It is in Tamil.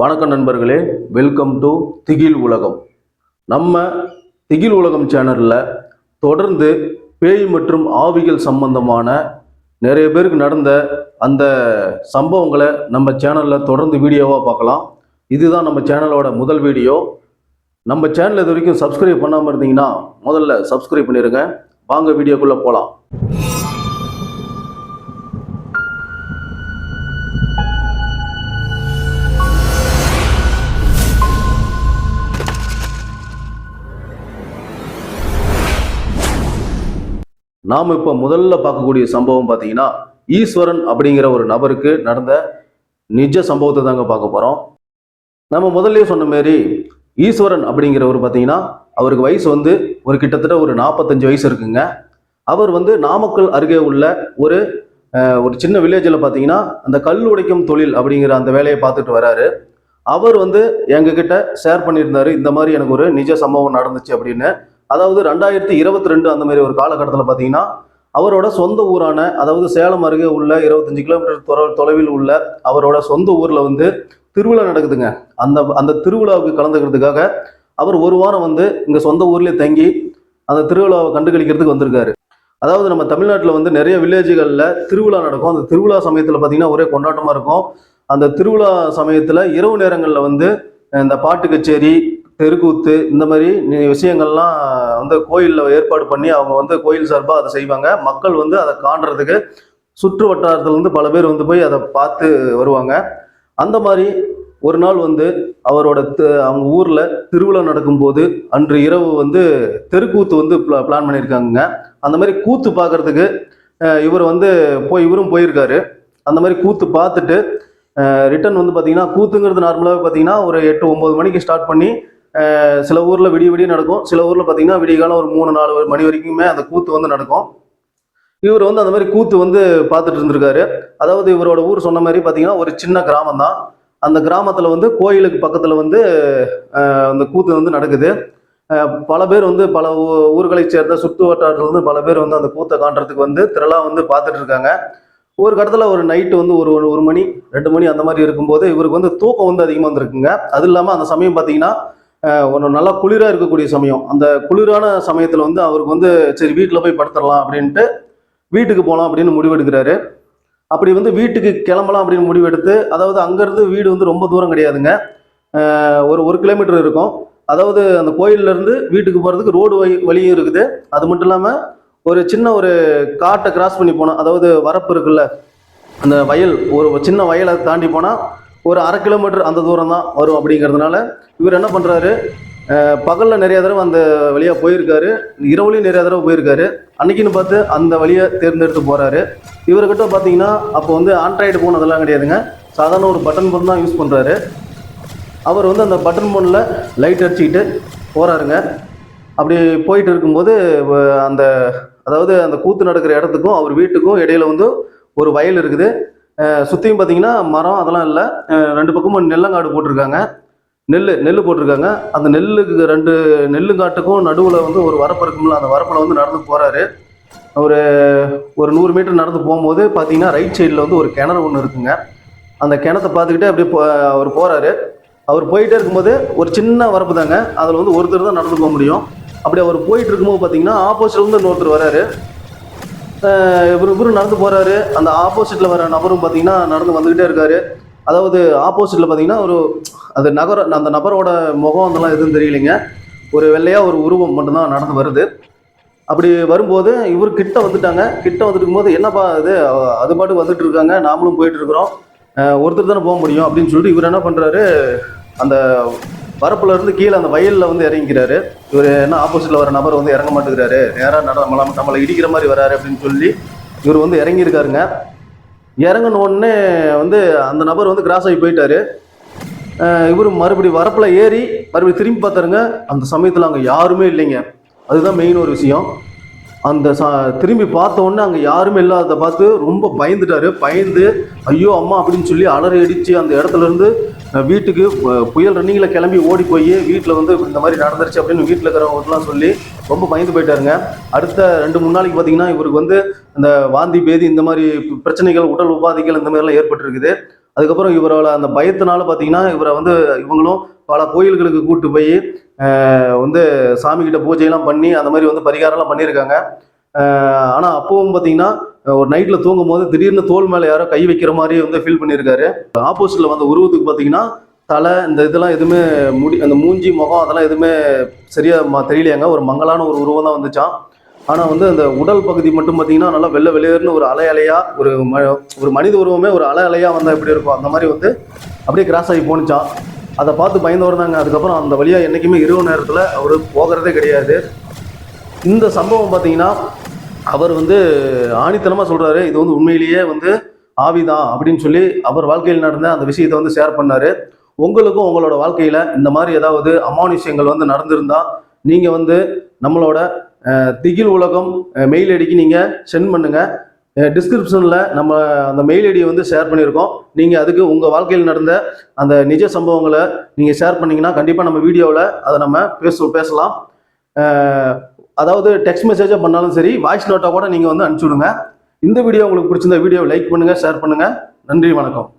வணக்கம் நண்பர்களே, வெல்கம் டு திகில் உலகம். நம்ம திகில் உலகம் சேனலில் தொடர்ந்து பேய் மற்றும் ஆவிகள் சம்பந்தமான நிறைய பேருக்கு நடந்த அந்த சம்பவங்களை நம்ம சேனலில் தொடர்ந்து வீடியோவாக பார்க்கலாம். இதுதான் நம்ம சேனலோட முதல் வீடியோ. நம்ம சேனல் இது வரைக்கும் சப்ஸ்கிரைப் பண்ணாமல் இருந்தீங்கன்னா முதல்ல சப்ஸ்கிரைப் பண்ணிடுங்க. வாங்க வீடியோக்குள்ளே போகலாம். நாம் இப்போ முதல்ல பார்க்கக்கூடிய சம்பவம் பார்த்தீங்கன்னா, ஈஸ்வரன் அப்படிங்கிற ஒரு நபருக்கு நடந்த நிஜ சம்பவத்தை தாங்க பார்க்க போகிறோம். நம்ம முதல்ல சொன்ன மாரி ஈஸ்வரன் அப்படிங்கிறவர் பார்த்தீங்கன்னா, அவருக்கு வயசு ஒரு கிட்டத்தட்ட ஒரு 45 வயசு இருக்குங்க. அவர் நாமக்கல் அருகே உள்ள ஒரு சின்ன வில்லேஜில் பார்த்தீங்கன்னா, அந்த கல் உடைக்கும் தொழில் அப்படிங்கிற அந்த வேலையை பார்த்துட்டு வராரு. அவர் எங்ககிட்ட ஷேர் பண்ணியிருந்தாரு, இந்த மாதிரி எனக்கு ஒரு நிஜ சம்பவம் நடந்துச்சு அப்படின்னு. அதாவது 2022 அந்த மாதிரி ஒரு காலகட்டத்தில் பார்த்தீங்கன்னா, அவரோட சொந்த ஊரான, அதாவது சேலம் அருகே உள்ள 25 கிலோமீட்டர் தொலைவில் உள்ள அவரோட சொந்த ஊரில் திருவிழா நடக்குதுங்க. அந்த திருவிழாவுக்கு கலந்துக்கிறதுக்காக அவர் ஒரு வாரம் இங்கே சொந்த ஊர்லேயே தங்கி அந்த திருவிழாவை கண்டுகளிக்கிறதுக்கு வந்திருக்காரு. அதாவது நம்ம தமிழ்நாட்டில் நிறைய வில்லேஜுகளில் திருவிழா நடக்கும். அந்த திருவிழா சமயத்தில் பார்த்தீங்கன்னா ஒரே கொண்டாட்டமாக இருக்கும். அந்த திருவிழா சமயத்தில் இரவு நேரங்களில் இந்த பாட்டு கச்சேரி, தெருக்கூத்து, இந்த மாதிரி விஷயங்கள்லாம் கோயிலில் ஏற்பாடு பண்ணி அவங்க கோயில் சார்பாக அதை செய்வாங்க. மக்கள் அதை காண்றதுக்கு சுற்று வட்டாரத்துலேருந்து பல பேர் போய் அதை பார்த்து வருவாங்க. அந்த மாதிரி ஒரு நாள் அவரோட அவங்க ஊரில் திருவிழா நடக்கும்போது அன்று இரவு தெருக்கூத்து பிளான் பண்ணியிருக்காங்க. அந்த மாதிரி கூத்து பார்க்கறதுக்கு இவர் இவரும் போயிருக்காரு. அந்த மாதிரி கூத்து பார்த்துட்டு ரிட்டன் பார்த்தீங்கன்னா, கூத்துங்கிறது நார்மலாகவே பார்த்தீங்கன்னா ஒரு 8-9 மணிக்கு ஸ்டார்ட் பண்ணி சில ஊரில் விடிய நடக்கும். சில ஊரில் பார்த்தீங்கன்னா விடிய காலம் ஒரு 3-4 மணி வரைக்குமே அந்த கூத்து நடக்கும். இவர் அந்த மாதிரி கூத்து பார்த்துட்டு இருந்திருக்காரு. அதாவது இவரோட ஊர் சொன்ன மாதிரி பார்த்தீங்கன்னா ஒரு சின்ன கிராமம் தான். அந்த கிராமத்தில் கோயிலுக்கு பக்கத்தில் அந்த கூத்து நடக்குது. பல பேர் பல ஊர்களை சேர்ந்த சுற்று வட்டாரத்தில் பல பேர் அந்த கூத்தை காண்றதுக்கு திரளாக பார்த்துட்டு இருக்காங்க. ஒரு கடத்தில் ஒரு நைட்டு ஒரு மணி 2 மணி அந்த மாதிரி இருக்கும்போது இவருக்கு தூக்கம் அதிகமாக வந்துருக்குங்க. அது இல்லாமல் அந்த சமயம் பார்த்தீங்கன்னா ஒரு நல்லா குளிராக இருக்கக்கூடிய சமயம். அந்த குளிரான சமயத்தில் அவருக்கு சரி வீட்டில் போய் படுத்துடலாம் அப்படின்ட்டு வீட்டுக்கு போகலாம் அப்படின்னு முடிவெடுக்கிறாரு. அப்படி வீட்டுக்கு கிளம்பலாம் அப்படின்னு முடிவெடுத்து, அதாவது அங்கேருந்து வீடு ரொம்ப தூரம் கிடையாதுங்க, ஒரு கிலோமீட்டர் இருக்கும். அதாவது அந்த கோயிலேருந்து வீட்டுக்கு போகிறதுக்கு ரோடு வழியும் இருக்குது. அது மட்டும் இல்லாமல் ஒரு சின்ன ஒரு காட்டை கிராஸ் பண்ணி போனால், அதாவது வரப்பு இருக்குல்ல, அந்த வயல், ஒரு சின்ன வயலை தாண்டி போனால் ஒரு 1/2 கிலோமீட்டர் அந்த தூரம் தான் வரும். அப்படிங்கிறதுனால இவர் என்ன பண்ணுறாரு, பகலில் நிறைய தடவை அந்த வழியாக போயிருக்காரு, இரவுலையும் நிறைய தடவை போயிருக்காரு. அன்னைக்குன்னு பார்த்து அந்த வழியை தேர்ந்தெடுத்து போகிறாரு. இவர்கிட்ட பார்த்தீங்கன்னா அப்போ ஆண்ட்ராய்டு ஃபோன் அதெல்லாம் கிடையாதுங்க, சாதாரண ஒரு பட்டன் ஃபோன் தான் யூஸ் பண்ணுறாரு. அவர் அந்த பட்டன் ஃபோனில் லைட் அடிச்சுக்கிட்டு போகிறாருங்க. அப்படி போயிட்டு இருக்கும்போது அதாவது அந்த கூத்து நடக்கிற இடத்துக்கும் அவர் வீட்டுக்கும் இடையில ஒரு வயல் இருக்குது. சுற்றியும் பார்த்தீங்கன்னா மரம் அதெல்லாம் இல்லை. 2 பக்கமும் நெல்லங்காடு போட்டிருக்காங்க, நெல் போட்டிருக்காங்க. அந்த நெல்லுக்கு 2 நெல்லுங்காட்டுக்கும் நடுவில் ஒரு வரப்பு இருக்கும்ல, அந்த வரப்பில் நடந்து போகிறாரு. ஒரு 100 மீட்டர் நடந்து போகும்போது பார்த்தீங்கன்னா ரைட் சைடில் ஒரு கிணறு ஒன்று இருக்குங்க. அந்த கிணத்தை பார்த்துக்கிட்டே அப்படியே அவர் போகிறாரு. அவர் போயிட்டே இருக்கும்போது ஒரு சின்ன வரப்பு தாங்க, அதில் ஒருத்தர் தான் நடந்து போக முடியும். அப்படி அவர் போயிட்டு இருக்கும்போது பார்த்தீங்கன்னா ஆப்போசிட்லேருந்து இன்னொருத்தர் வராரு. இவரு நடந்து போகிறாரு. அந்த ஆப்போசிட்டில் வர நபரும் பார்த்தீங்கன்னா நடந்து வந்துக்கிட்டே இருக்காரு. அதாவது ஆப்போசிட்டில் பார்த்தீங்கன்னா அந்த நபரோட முகம் அதெல்லாம் எதுவும் தெரியலைங்க, ஒரு வெள்ளையாக ஒரு உருவம் மட்டும்தான் நடந்து வருது. அப்படி வரும்போது இவர் கிட்ட வந்துட்டாங்க. கிட்ட வந்துருக்கும்போது என்னப்பா அது பாட்டுக்கு வந்துட்டு இருக்காங்க, நாமளும் போயிட்டு இருக்கிறோம், ஒருத்தர் தானே போக முடியும் அப்படின்னு சொல்லிட்டு இவர் என்ன பண்ணுறாரு, அந்த வரப்புல இருந்து கீழே அந்த வயலில் இறங்கிக்கிறாரு. இவர் என்ன ஆப்போசிட்டில் வர நபர் இறங்க மாட்டேங்கிறாரு, நேராக நம்மளை இடிக்கிற மாதிரி வராரு அப்படின்னு சொல்லி இவர் இறங்கியிருக்காருங்க. இறங்கின உடனே அந்த நபர் கிராஸ் ஆகி போயிட்டாரு. இவர் மறுபடியும் வரப்பில் ஏறி மறுபடியும் திரும்பி பார்த்தாருங்க. அந்த சமயத்தில் அங்கே யாருமே இல்லைங்க. அதுதான் மெயின் ஒரு விஷயம். அந்த திரும்பி பார்த்த உடனே அங்கே யாருமே இல்லாத பார்த்து ரொம்ப பயந்துட்டாரு. பயந்து ஐயோ அம்மா அப்படின்னு சொல்லி அலறி அடித்து அந்த இடத்துல இருந்து வீட்டுக்கு புயல் ரன்னிங்கில் கிளம்பி ஓடி போய் வீட்டில் இந்த மாதிரி நடந்துருச்சு அப்படின்னு வீட்டில் இருக்கிறவங்கலாம் சொல்லி ரொம்ப பயந்து போயிட்டாருங்க. அடுத்த 2-3 நாளைக்கு பார்த்தீங்கன்னா இவருக்கு இந்த வாந்தி பேதி இந்த மாதிரி பிரச்சனைகள், உடல் உபாதைகள் இந்த மாதிரிலாம் ஏற்பட்டுருக்குது. அதுக்கப்புறம் இவரோட அந்த பயத்தினால பார்த்தீங்கன்னா இவரை வந்து இவங்களும் பல கோயில்களுக்கு கூட்டு போய் வந்து சாமிகிட்ட பூஜையெல்லாம் பண்ணி அந்த மாதிரி வந்து பரிகாரம்லாம் பண்ணியிருக்காங்க. ஆனால் அப்பவும் பார்த்தீங்கன்னா ஒரு நைட்டில் தூங்கும் போது திடீர்னு தோல் மேலே யாரோ கை வைக்கிற மாதிரி வந்து ஃபீல் பண்ணியிருக்காரு. ஆப்போசிட்டில் வந்த உருவத்துக்கு பார்த்தீங்கன்னா தலை இந்த இதெல்லாம் எதுவுமே அந்த மூஞ்சி முகம் அதெல்லாம் எதுவுமே சரியாக தெரியலையாங்க. ஒரு மங்கலான ஒரு உருவம் தான் வந்துச்சான். ஆனால் வந்து அந்த உடல் பகுதி மட்டும் பார்த்தீங்கன்னா நல்லா வெள்ளை வெளியேறுன்னு ஒரு அலை அலையா ஒரு மனித உருவமே ஒரு அலை அலையா வந்தால் எப்படி இருக்கும் அந்த மாதிரி வந்து அப்படியே கிராஸ் ஆகி போணுச்சான். அதை பார்த்து பயந்தவர் தாங்க. அதுக்கப்புறம் அந்த வழியாக என்றைக்குமே இரவு நேரத்தில் அவர் போகிறதே கிடையாது. இந்த சம்பவம் பார்த்தீங்கன்னா அவர் வந்து ஆணித்தனமாக சொல்கிறாரு, இது வந்து உண்மையிலேயே வந்து ஆவிதான் அப்படின்னு சொல்லி அவர் வாழ்க்கையில் நடந்த அந்த விஷயத்தை வந்து ஷேர் பண்ணார். உங்களுக்கும் உங்களோட வாழ்க்கையில் இந்த மாதிரி ஏதாவது அமானுஷ்யங்கள் வந்து நடந்திருந்தா நீங்கள் வந்து நம்மளோட திகில் உலகம் மெயில் ஐடிக்கு நீங்கள் சென்ட் பண்ணுங்கள். டிஸ்கிரிப்ஷனில் நம்ம அந்த மெயில் ஐடியை வந்து ஷேர் பண்ணியிருக்கோம். நீங்கள் அதுக்கு உங்கள் வாழ்க்கையில் நடந்த அந்த நிஜ சம்பவங்களை நீங்கள் ஷேர் பண்ணிங்கன்னா கண்டிப்பாக நம்ம வீடியோவில் அதை நம்ம பேசலாம். அதாவது டெக்ஸ்ட் மெசேஜாக பண்ணாலும் சரி, வாய்ஸ் நோட்டாக கூட நீங்கள் வந்து அனுப்பிச்சி விடுங்க. இந்த வீடியோ உங்களுக்கு பிடிச்சிருந்த வீடியோவை லைக் பண்ணுங்கள், ஷேர் பண்ணுங்கள். நன்றி, வணக்கம்.